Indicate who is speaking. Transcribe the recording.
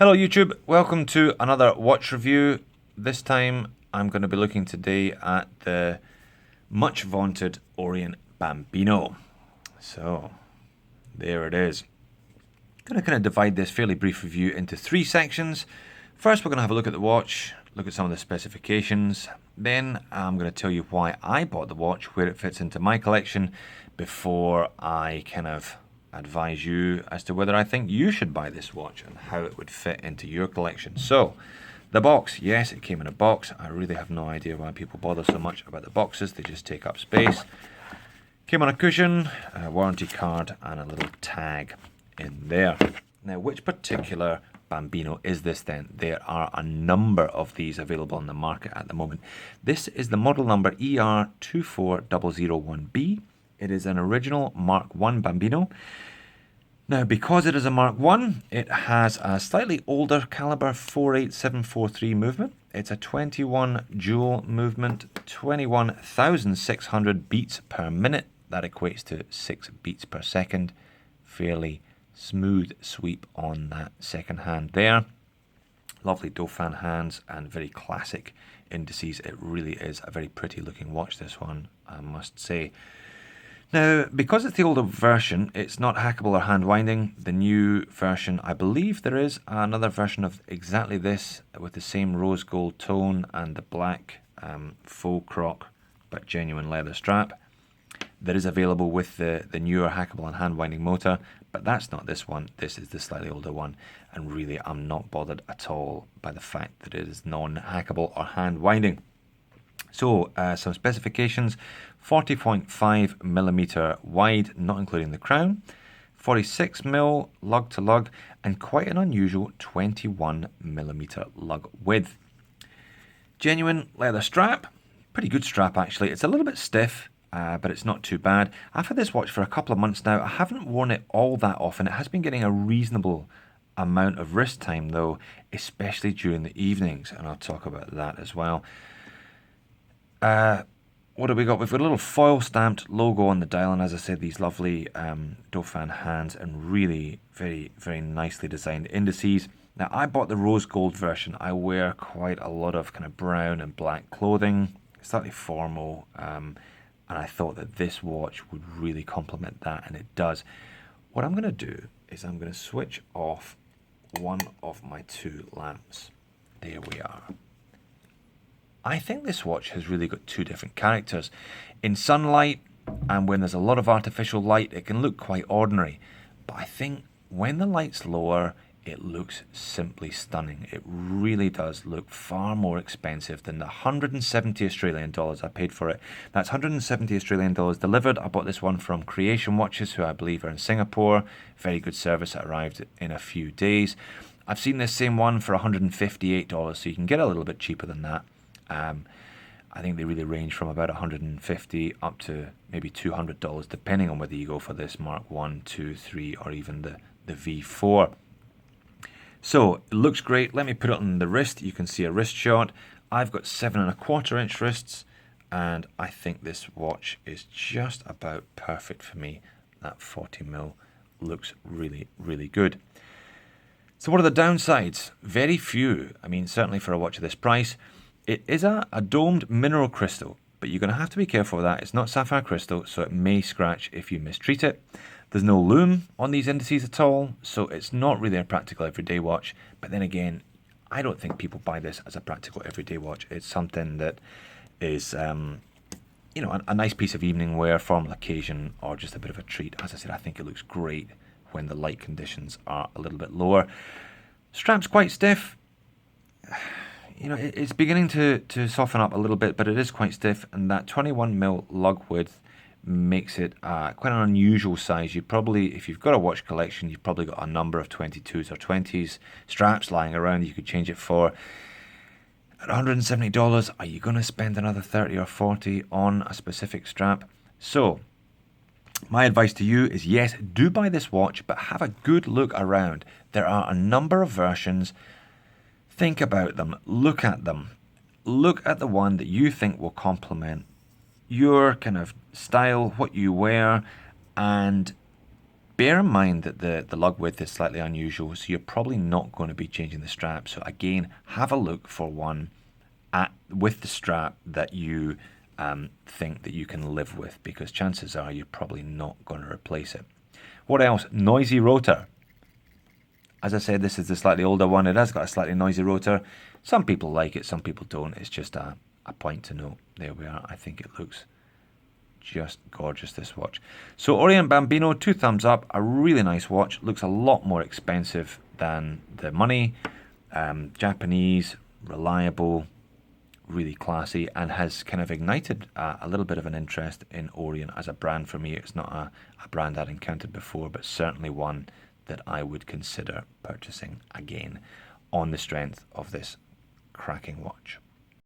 Speaker 1: Hello YouTube, welcome to another watch review. This time I'm going to be looking today at the much vaunted Orient Bambino. So there it is. I'm going to kind of divide this fairly brief review into three sections. First we're going to have a look at the watch, look at some of the specifications. Then I'm going to tell you why I bought the watch, where it fits into my collection, before I kind of advise you as to whether I think you should buy this watch and how it would fit into your collection. So, the box, yes, it came in a box. I really have no idea why people bother so much about the boxes. They just take up space. Came on a cushion, a warranty card, and a little tag in there. Now, which particular Bambino is this then? There are a number of these available on the market at the moment. This is the model number ER24001B. It is an original Mark I Bambino. Now, because it is a Mark I, it has a slightly older caliber 48743 movement. It's a 21 joule movement, 21,600 beats per minute. That equates to 6 beats per second. Fairly smooth sweep on that second hand there. Lovely Dauphin hands and very classic indices. It really is a very pretty looking watch, this one, I must say. Now, because it's the older version, it's not hackable or hand winding. The new version, I believe there is another version of exactly this with the same rose gold tone and the black faux croc but genuine leather strap. That is available with the newer hackable and hand winding motor, but that's not this one. This is the slightly older one, and really I'm not bothered at all by the fact that it is non-hackable or hand winding. So, some specifications: 40.5 millimeter wide, not including the crown, 46 mil lug to lug, and quite an unusual 21 millimeter lug width. Genuine leather strap, pretty good strap actually. It's a little bit stiff, but it's not too bad. I've had this watch for a couple of months now. I haven't worn it all that often. It has been getting a reasonable amount of wrist time though, especially during the evenings, and I'll talk about that as well. What have we got? We've got a little foil stamped logo on the dial, and as I said, these lovely Dauphin hands and really very, very nicely designed indices. Now, I bought the rose gold version. I wear quite a lot of kind of brown and black clothing, slightly formal, and I thought that this watch would really complement that, and it does. What I'm going to do is I'm going to switch off one of my two lamps. There we are. I think this watch has really got two different characters. In sunlight and when there's a lot of artificial light, it can look quite ordinary. But I think when the light's lower, it looks simply stunning. It really does look far more expensive than the 170 Australian dollars I paid for it. That's 170 Australian dollars delivered. I bought this one from Creation Watches, who I believe are in Singapore. Very good service. It arrived in a few days. I've seen this same one for $158, so you can get a little bit cheaper than that. I think they really range from about $150 up to maybe $200, depending on whether you go for this Mark 1, 2, 3, or even the V4. So it looks great. Let me put it on the wrist. You can see a wrist shot. I've got 7.25 inch wrists, and I think this watch is just about perfect for me. That 40 mil looks really, really good. So what are the downsides? Very few. I mean, certainly for a watch of this price. It is a domed mineral crystal, but you're going to have to be careful with that. It's not sapphire crystal, so it may scratch if you mistreat it. There's no lume on these indices at all, so it's not really a practical everyday watch. But then again, I don't think people buy this as a practical everyday watch. It's something that is, a nice piece of evening wear, formal occasion, or just a bit of a treat. As I said, I think it looks great when the light conditions are a little bit lower. Strap's quite stiff. It's beginning to soften up a little bit, but it is quite stiff, and that 21 mil lug width makes it quite an unusual size. You probably, if you've got a watch collection, you've probably got a number of 22s or 20s straps lying around you could change it for. At $170, are you going to spend another 30 or 40 on a specific strap? So, my advice to you is yes, do buy this watch, but have a good look around. There are a number of versions. Think about them, look at them, look at the one that you think will complement your kind of style, what you wear, and bear in mind that the lug width is slightly unusual, so you're probably not going to be changing the strap. So again, have a look for one with the strap that you think that you can live with, because chances are you're probably not going to replace it. What else? Noisy rotor. As I said, this is the slightly older one. It has got a slightly noisy rotor. Some people like it, some people don't. It's just a point to note. There we are. I think it looks just gorgeous, this watch. So Orient Bambino, 2 thumbs up. A really nice watch. Looks a lot more expensive than the money. Japanese, reliable, really classy, and has kind of ignited a little bit of an interest in Orient as a brand for me. It's not a brand I'd encountered before, but certainly one that I would consider purchasing again on the strength of this cracking watch.